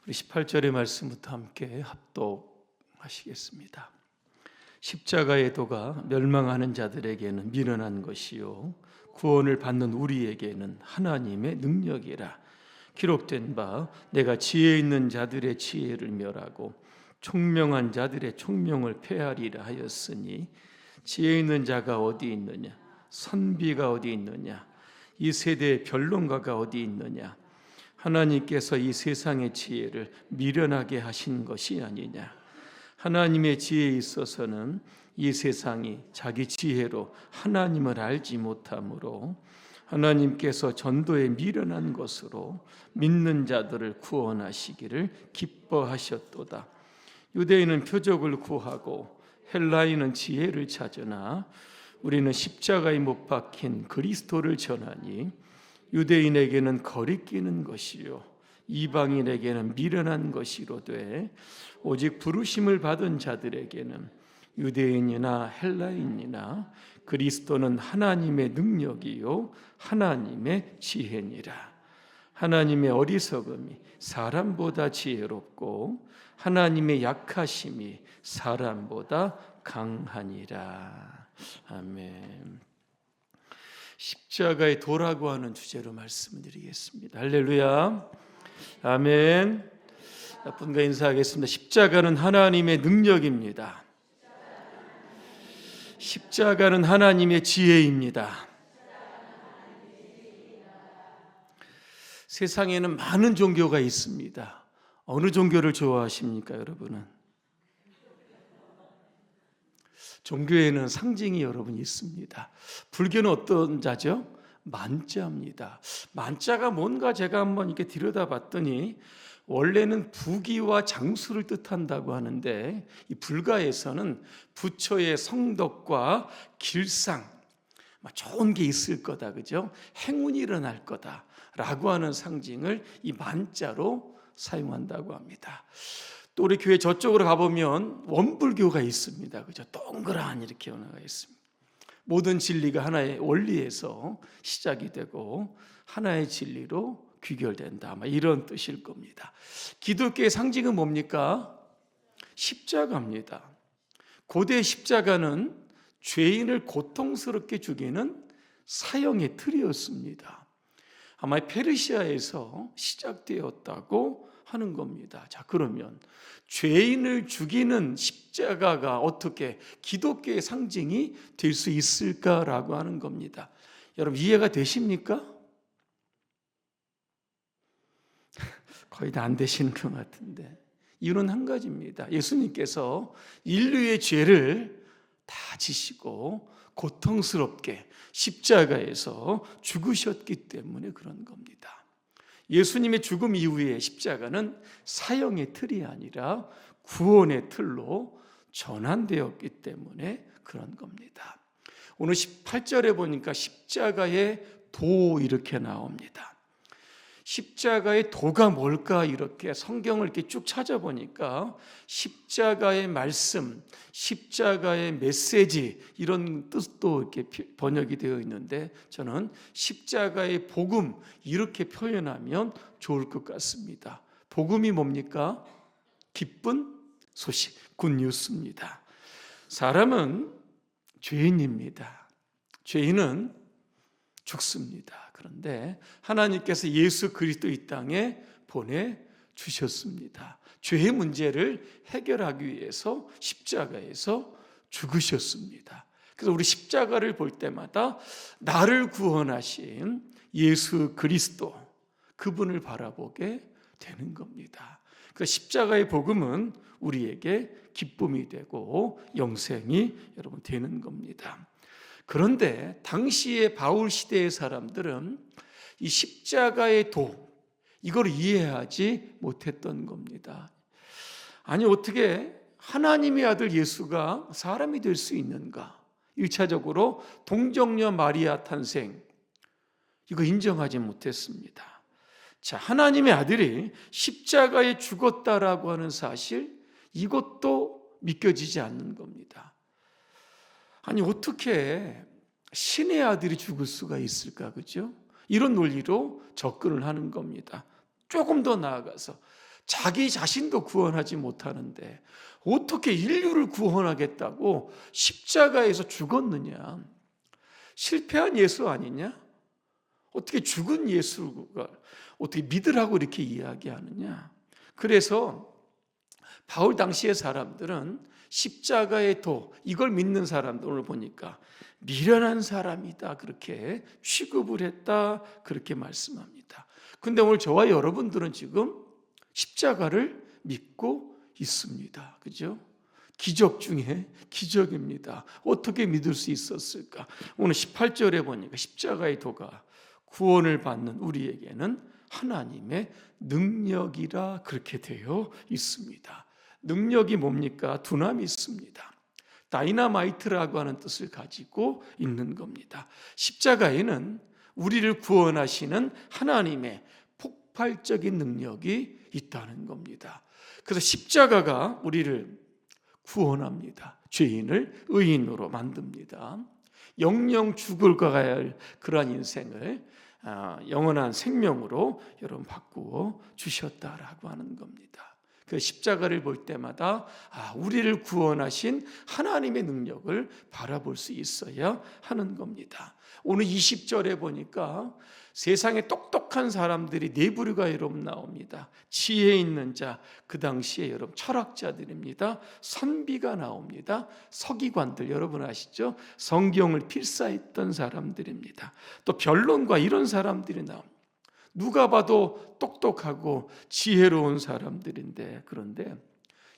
우리 18절의 말씀부터 함께 합독하시겠습니다. 십자가의 도가 멸망하는 자들에게는 미련한 것이요 구원을 받는 우리에게는 하나님의 능력이라. 기록된 바 내가 지혜 있는 자들의 지혜를 멸하고 총명한 자들의 총명을 폐하리라 하였으니, 지혜 있는 자가 어디 있느냐? 선비가 어디 있느냐? 이 세대의 변론가가 어디 있느냐? 하나님께서 이 세상의 지혜를 미련하게 하신 것이 아니냐? 하나님의 지혜에 있어서는 이 세상이 자기 지혜로 하나님을 알지 못하므로 하나님께서 전도에 미련한 것으로 믿는 자들을 구원하시기를 기뻐하셨도다. 유대인은 표적을 구하고 헬라인은 지혜를 찾으나 우리는 십자가에 못 박힌 그리스도를 전하니, 유대인에게는 거리끼는 것이요 이방인에게는 미련한 것이로되 오직 부르심을 받은 자들에게는 유대인이나 헬라인이나 그리스도는 하나님의 능력이요 하나님의 지혜니라. 하나님의 어리석음이 사람보다 지혜롭고 하나님의 약하심이 사람보다 강하니라. 아멘. 십자가의 도라고 하는 주제로 말씀드리겠습니다. 할렐루야. 아멘. 분과 인사하겠습니다. 십자가는 하나님의 능력입니다. 십자가는 하나님의 지혜입니다. 세상에는 많은 종교가 있습니다. 어느 종교를 좋아하십니까, 여러분은? 종교에는 상징이 여러분 있습니다. 불교는 어떤 자죠? 만자입니다. 만자가 뭔가 제가 한번 이렇게 들여다봤더니 원래는 부귀와 장수를 뜻한다고 하는데, 이 불가에서는 부처의 성덕과 길상, 좋은 게 있을 거다, 그죠? 행운이 일어날 거다라고 하는 상징을 이 만자로 사용한다고 합니다. 또 우리 교회 저쪽으로 가보면 원불교가 있습니다, 그죠? 동그란 이렇게 하나가 있습니다. 모든 진리가 하나의 원리에서 시작이 되고 하나의 진리로 귀결된다, 이런 뜻일 겁니다. 기독교의 상징은 뭡니까? 십자가입니다. 고대 십자가는 죄인을 고통스럽게 죽이는 사형의 틀이었습니다. 아마 페르시아에서 시작되었다고 하는 겁니다. 자, 그러면 죄인을 죽이는 십자가가 어떻게 기독교의 상징이 될 수 있을까라고 하는 겁니다. 여러분 이해가 되십니까? 거의 다 안 되시는 것 같은데, 이유는 한 가지입니다. 예수님께서 인류의 죄를 다 지시고 고통스럽게 십자가에서 죽으셨기 때문에 그런 겁니다. 예수님의 죽음 이후에 십자가는 사형의 틀이 아니라 구원의 틀로 전환되었기 때문에 그런 겁니다. 오늘 18절에 보니까 십자가의 도 이렇게 나옵니다. 십자가의 도가 뭘까 이렇게 성경을 이렇게 쭉 찾아보니까 십자가의 말씀, 십자가의 메시지 이런 뜻도 이렇게 번역이 되어 있는데, 저는 십자가의 복음 이렇게 표현하면 좋을 것 같습니다. 복음이 뭡니까? 기쁜 소식, 굿뉴스입니다. 사람은 죄인입니다. 죄인은 죽습니다. 그런데 하나님께서 예수 그리스도 이 땅에 보내주셨습니다. 죄의 문제를 해결하기 위해서 십자가에서 죽으셨습니다. 그래서 우리 십자가를 볼 때마다 나를 구원하신 예수 그리스도, 그분을 바라보게 되는 겁니다. 그래서 십자가의 복음은 우리에게 기쁨이 되고 영생이 여러분 되는 겁니다. 그런데 당시의 바울 시대의 사람들은 이 십자가의 도, 이걸 이해하지 못했던 겁니다. 아니 어떻게 하나님의 아들 예수가 사람이 될 수 있는가? 1차적으로 동정녀 마리아 탄생, 이거 인정하지 못했습니다. 자, 하나님의 아들이 십자가에 죽었다라고 하는 사실, 이것도 믿겨지지 않는 겁니다. 아니 어떻게 신의 아들이 죽을 수가 있을까, 그죠? 이런 논리로 접근을 하는 겁니다. 조금 더 나아가서 자기 자신도 구원하지 못하는데 어떻게 인류를 구원하겠다고 십자가에서 죽었느냐? 실패한 예수 아니냐? 어떻게 죽은 예수가 어떻게 믿으라고 이렇게 이야기하느냐? 그래서 바울 당시의 사람들은 십자가의 도, 이걸 믿는 사람들 오늘 보니까 미련한 사람이다 그렇게 취급을 했다 그렇게 말씀합니다. 근데 오늘 저와 여러분들은 지금 십자가를 믿고 있습니다. 그죠? 기적 중에 기적입니다. 어떻게 믿을 수 있었을까? 오늘 18절에 보니까 십자가의 도가 구원을 받는 우리에게는 하나님의 능력이라 그렇게 되어 있습니다. 능력이 뭡니까? 두나미 있습니다. 다이나마이트라고 하는 뜻을 가지고 있는 겁니다. 십자가에는 우리를 구원하시는 하나님의 폭발적인 능력이 있다는 겁니다. 그래서 십자가가 우리를 구원합니다. 죄인을 의인으로 만듭니다. 영영 죽을 가야 할 그러한 인생을 영원한 생명으로 여러분 바꾸어 주셨다라고 하는 겁니다. 그 십자가를 볼 때마다 우리를 구원하신 하나님의 능력을 바라볼 수 있어야 하는 겁니다. 오늘 20절에 보니까 세상에 똑똑한 사람들이 네 부류가 여러분 나옵니다. 지혜 있는 자, 그 당시에 여러분 철학자들입니다. 선비가 나옵니다. 서기관들 여러분 아시죠? 성경을 필사했던 사람들입니다. 또 변론가 이런 사람들이 나옵니다. 누가 봐도 똑똑하고 지혜로운 사람들인데 그런데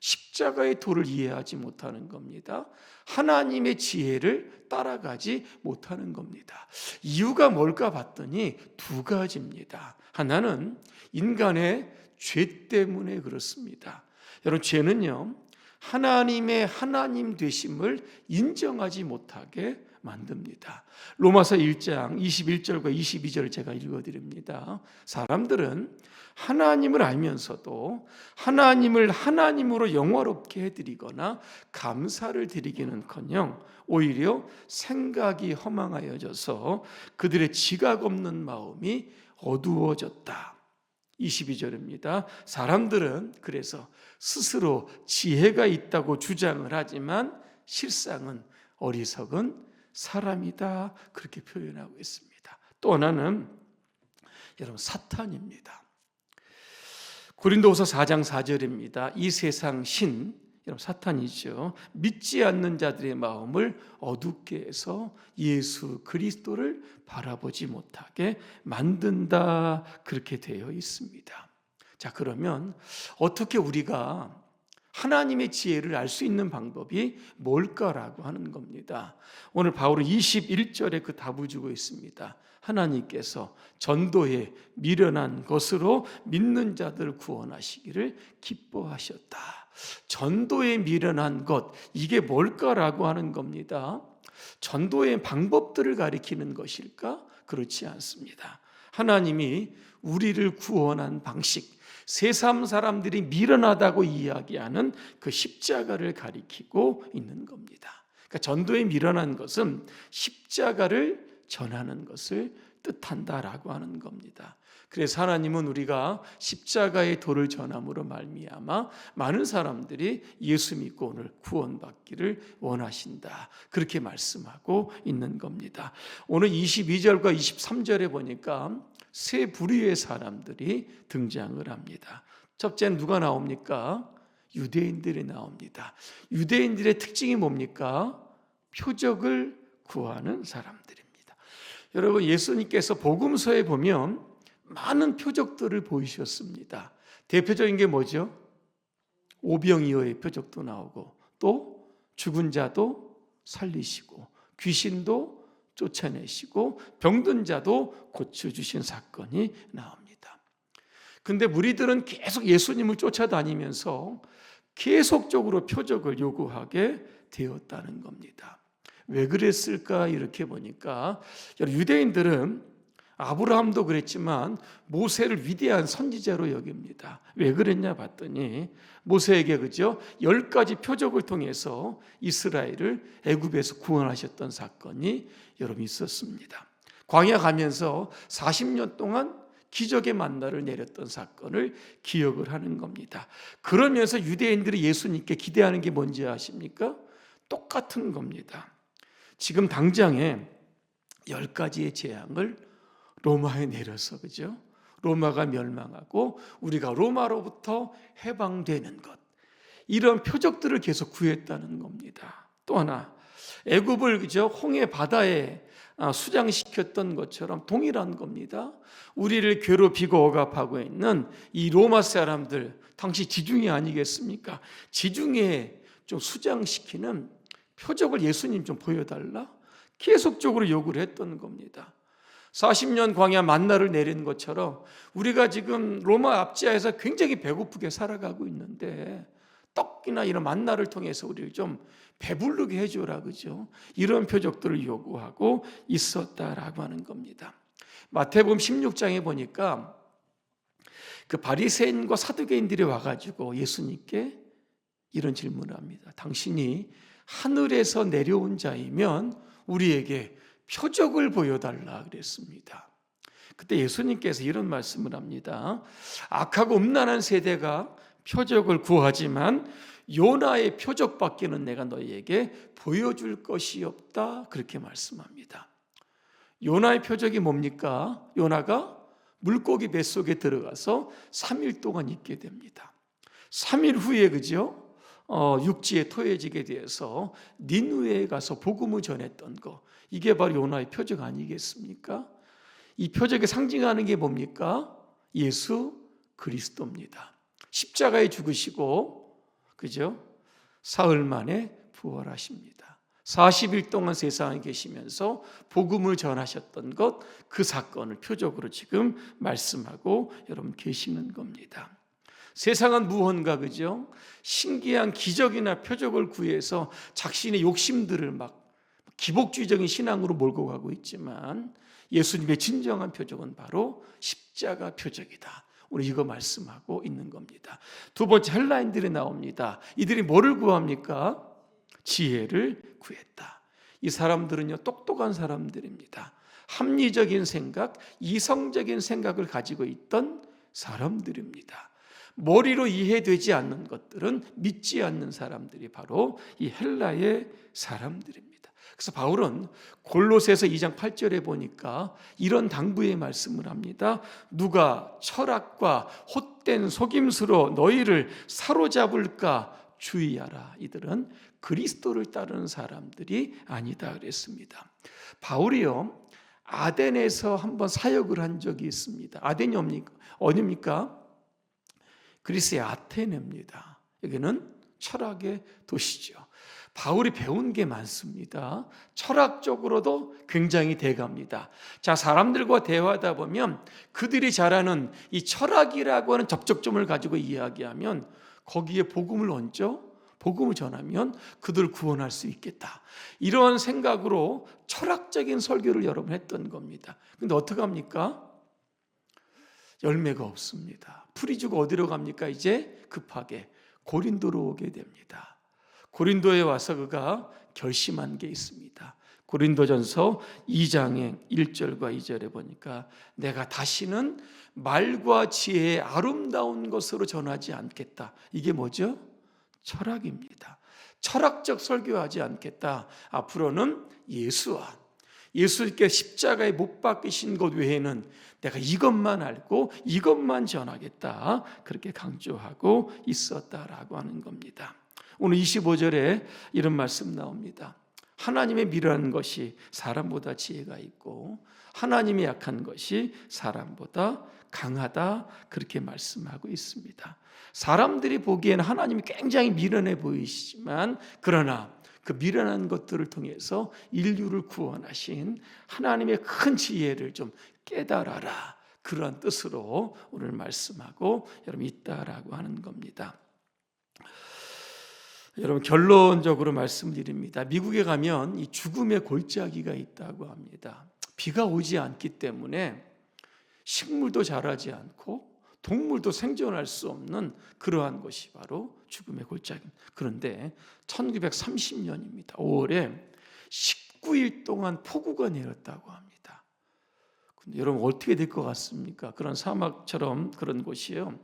십자가의 도를 이해하지 못하는 겁니다. 하나님의 지혜를 따라가지 못하는 겁니다. 이유가 뭘까 봤더니 두 가지입니다. 하나는 인간의 죄 때문에 그렇습니다. 여러분 죄는요 하나님의 하나님 되심을 인정하지 못하게 만듭니다. 로마서 1장 21절과 22절을 제가 읽어드립니다. 사람들은 하나님을 알면서도 하나님을 하나님으로 영화롭게 해드리거나 감사를 드리기는커녕 오히려 생각이 허망하여져서 그들의 지각 없는 마음이 어두워졌다. 22절입니다. 사람들은 그래서 스스로 지혜가 있다고 주장을 하지만 실상은 어리석은 사람이다 그렇게 표현하고 있습니다. 또 하나는 여러분 사탄입니다. 고린도후서 4장 4절입니다. 이 세상 신 여러분 사탄이죠. 믿지 않는 자들의 마음을 어둡게 해서 예수 그리스도를 바라보지 못하게 만든다 그렇게 되어 있습니다. 자 그러면 어떻게 우리가 하나님의 지혜를 알 수 있는 방법이 뭘까라고 하는 겁니다. 오늘 바울은 21절에 그 답을 주고 있습니다. 하나님께서 전도에 미련한 것으로 믿는 자들을 구원하시기를 기뻐하셨다. 전도에 미련한 것, 이게 뭘까라고 하는 겁니다. 전도의 방법들을 가리키는 것일까? 그렇지 않습니다. 하나님이 우리를 구원한 방식, 세상 사람들이 미련하다고 이야기하는 그 십자가를 가리키고 있는 겁니다. 그러니까 전도에 미련한 것은 십자가를 전하는 것을 뜻한다라고 하는 겁니다. 그래서 하나님은 우리가 십자가의 도를 전함으로 말미암아 많은 사람들이 예수 믿고 오늘 구원받기를 원하신다. 그렇게 말씀하고 있는 겁니다. 오늘 22절과 23절에 보니까 세 부류의 사람들이 등장을 합니다. 첫째는 누가 나옵니까? 유대인들이 나옵니다. 유대인들의 특징이 뭡니까? 표적을 구하는 사람들입니다. 여러분 예수님께서 복음서에 보면 많은 표적들을 보이셨습니다. 대표적인 게 뭐죠? 오병이어의 표적도 나오고 또 죽은 자도 살리시고 귀신도 쫓아내시고 병든 자도 고쳐주신 사건이 나옵니다. 근데 무리들은 계속 예수님을 쫓아다니면서 계속적으로 표적을 요구하게 되었다는 겁니다. 왜 그랬을까 이렇게 보니까 유대인들은 아브라함도 그랬지만 모세를 위대한 선지자로 여깁니다. 왜 그랬냐 봤더니 모세에게 그죠? 10가지 표적을 통해서 이스라엘을 애굽에서 구원하셨던 사건이 여러분 있었습니다. 광야 가면서 40년 동안 기적의 만나를 내렸던 사건을 기억을 하는 겁니다. 그러면서 유대인들이 예수님께 기대하는 게 뭔지 아십니까? 똑같은 겁니다. 지금 당장에 10가지의 재앙을 로마에 내려서, 그죠? 로마가 멸망하고 우리가 로마로부터 해방되는 것, 이런 표적들을 계속 구했다는 겁니다. 또 하나, 애굽을, 그죠? 홍해 바다에 수장시켰던 것처럼 동일한 겁니다. 우리를 괴롭히고 억압하고 있는 이 로마 사람들, 당시 지중해 아니겠습니까? 지중해에 좀 수장시키는 표적을 예수님 좀 보여달라, 계속적으로 요구를 했던 겁니다. 40년 광야 만나를 내린 것처럼 우리가 지금 로마 압제하에서 굉장히 배고프게 살아가고 있는데 떡이나 이런 만나를 통해서 우리를 좀 배부르게 해줘라, 그죠? 이런 표적들을 요구하고 있었다라고 하는 겁니다. 마태복음 16장에 보니까 그 바리새인과 사두개인들이 와가지고 예수님께 이런 질문을 합니다. 당신이 하늘에서 내려온 자이면 우리에게 표적을 보여달라 그랬습니다. 그때 예수님께서 이런 말씀을 합니다. 악하고 음란한 세대가 표적을 구하지만 요나의 표적밖에는 내가 너희에게 보여줄 것이 없다, 그렇게 말씀합니다. 요나의 표적이 뭡니까? 요나가 물고기 뱃속에 들어가서 3일 동안 있게 됩니다. 3일 후에, 그죠? 육지에 토해지게 되어서 니느웨에 가서 복음을 전했던 거, 이게 바로 요나의 표적 아니겠습니까? 이 표적에 상징하는 게 뭡니까? 예수 그리스도입니다. 십자가에 죽으시고, 그죠? 사흘 만에 부활하십니다. 40일 동안 세상에 계시면서 복음을 전하셨던 것, 그 사건을 표적으로 지금 말씀하고 여러분 계시는 겁니다. 세상은 무언가, 그죠? 신기한 기적이나 표적을 구해서 자신의 욕심들을 막 기복주의적인 신앙으로 몰고 가고 있지만 예수님의 진정한 표적은 바로 십자가 표적이다. 우리 이거 말씀하고 있는 겁니다. 두 번째, 헬라인들이 나옵니다. 이들이 뭐를 구합니까? 지혜를 구했다. 이 사람들은요, 똑똑한 사람들입니다. 합리적인 생각, 이성적인 생각을 가지고 있던 사람들입니다. 머리로 이해되지 않는 것들은 믿지 않는 사람들이 바로 이 헬라의 사람들입니다. 그래서 바울은 골로새서 2장 8절에 보니까 이런 당부의 말씀을 합니다. 누가 철학과 헛된 속임수로 너희를 사로잡을까 주의하라. 이들은 그리스도를 따르는 사람들이 아니다 그랬습니다. 바울이요, 아덴에서 한번 사역을 한 적이 있습니다. 아덴이 어디입니까? 그리스의 아테네입니다. 여기는 철학의 도시죠. 바울이 배운 게 많습니다. 철학적으로도 굉장히 대가입니다. 자, 사람들과 대화하다 보면 그들이 잘하는 이 철학이라고 하는 접촉점을 가지고 이야기하면 거기에 복음을 얹죠. 복음을 전하면 그들을 구원할 수 있겠다. 이런 생각으로 철학적인 설교를 여러 번 했던 겁니다. 근데 어떡합니까? 열매가 없습니다. 풀이 주고 어디로 갑니까? 이제 급하게 고린도로 오게 됩니다. 고린도에 와서 그가 결심한 게 있습니다. 고린도전서 2장의 1절과 2절에 보니까 내가 다시는 말과 지혜의 아름다운 것으로 전하지 않겠다. 이게 뭐죠? 철학입니다. 철학적 설교하지 않겠다. 앞으로는 예수와 예수께 십자가에 못 박히신 것 외에는 내가 이것만 알고 이것만 전하겠다. 그렇게 강조하고 있었다라고 하는 겁니다. 오늘 25절에 이런 말씀 나옵니다. 하나님의 미련한 것이 사람보다 지혜가 있고 하나님의 약한 것이 사람보다 강하다. 그렇게 말씀하고 있습니다. 사람들이 보기에는 하나님이 굉장히 미련해 보이시지만 그러나 그 미련한 것들을 통해서 인류를 구원하신 하나님의 큰 지혜를 좀 깨달아라. 그러한 뜻으로 오늘 말씀하고 여러분 있다라고 하는 겁니다. 여러분 결론적으로 말씀드립니다. 미국에 가면 이 죽음의 골짜기가 있다고 합니다. 비가 오지 않기 때문에 식물도 자라지 않고 동물도 생존할 수 없는 그러한 것이 바로 죽음의 골짜기입니다. 그런데 1930년입니다. 5월에 19일 동안 폭우가 내렸다고 합니다. 여러분 어떻게 될 것 같습니까? 그런 사막처럼 그런 곳이요.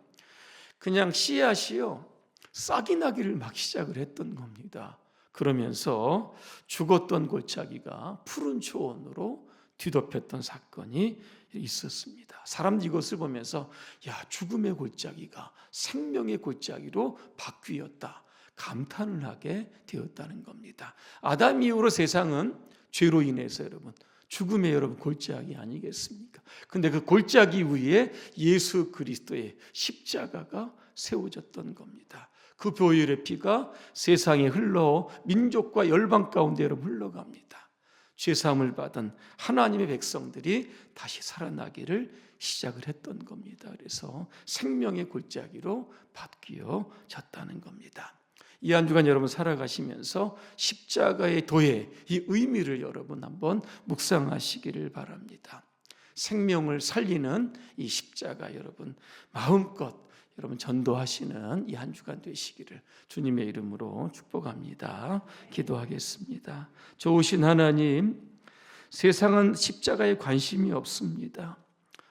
그냥 씨앗이요. 싹이 나기를 막 시작을 했던 겁니다. 그러면서 죽었던 골짜기가 푸른 초원으로 뒤덮였던 사건이 있었습니다. 사람들이 이것을 보면서 야, 죽음의 골짜기가 생명의 골짜기로 바뀌었다. 감탄을 하게 되었다는 겁니다. 아담 이후로 세상은 죄로 인해서 여러분 죽음의 여러분 골짜기 아니겠습니까? 근데 그 골짜기 위에 예수 그리스도의 십자가가 세워졌던 겁니다. 그 보혈의 피가 세상에 흘러 민족과 열방 가운데 여러분 흘러갑니다. 죄사함을 받은 하나님의 백성들이 다시 살아나기를 시작을 했던 겁니다. 그래서 생명의 골짜기로 바뀌어졌다는 겁니다. 이 한 주간 여러분 살아가시면서 십자가의 도의 이 의미를 여러분 한번 묵상하시기를 바랍니다. 생명을 살리는 이 십자가 여러분 마음껏 여러분 전도하시는 이 한 주간 되시기를 주님의 이름으로 축복합니다. 기도하겠습니다. 좋으신 하나님, 세상은 십자가에 관심이 없습니다.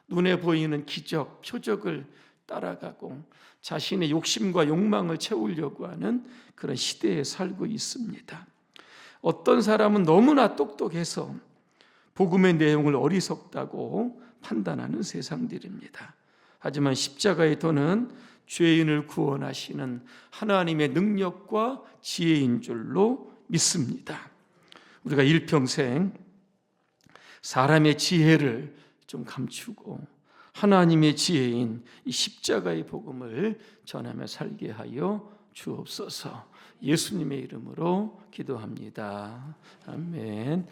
눈에 보이는 기적, 표적을 따라가고 자신의 욕심과 욕망을 채우려고 하는 그런 시대에 살고 있습니다. 어떤 사람은 너무나 똑똑해서 복음의 내용을 어리석다고 판단하는 세상들입니다. 하지만 십자가의 도는 죄인을 구원하시는 하나님의 능력과 지혜인 줄로 믿습니다. 우리가 일평생 사람의 지혜를 좀 감추고 하나님의 지혜인 이 십자가의 복음을 전하며 살게 하여 주옵소서. 예수님의 이름으로 기도합니다. 아멘.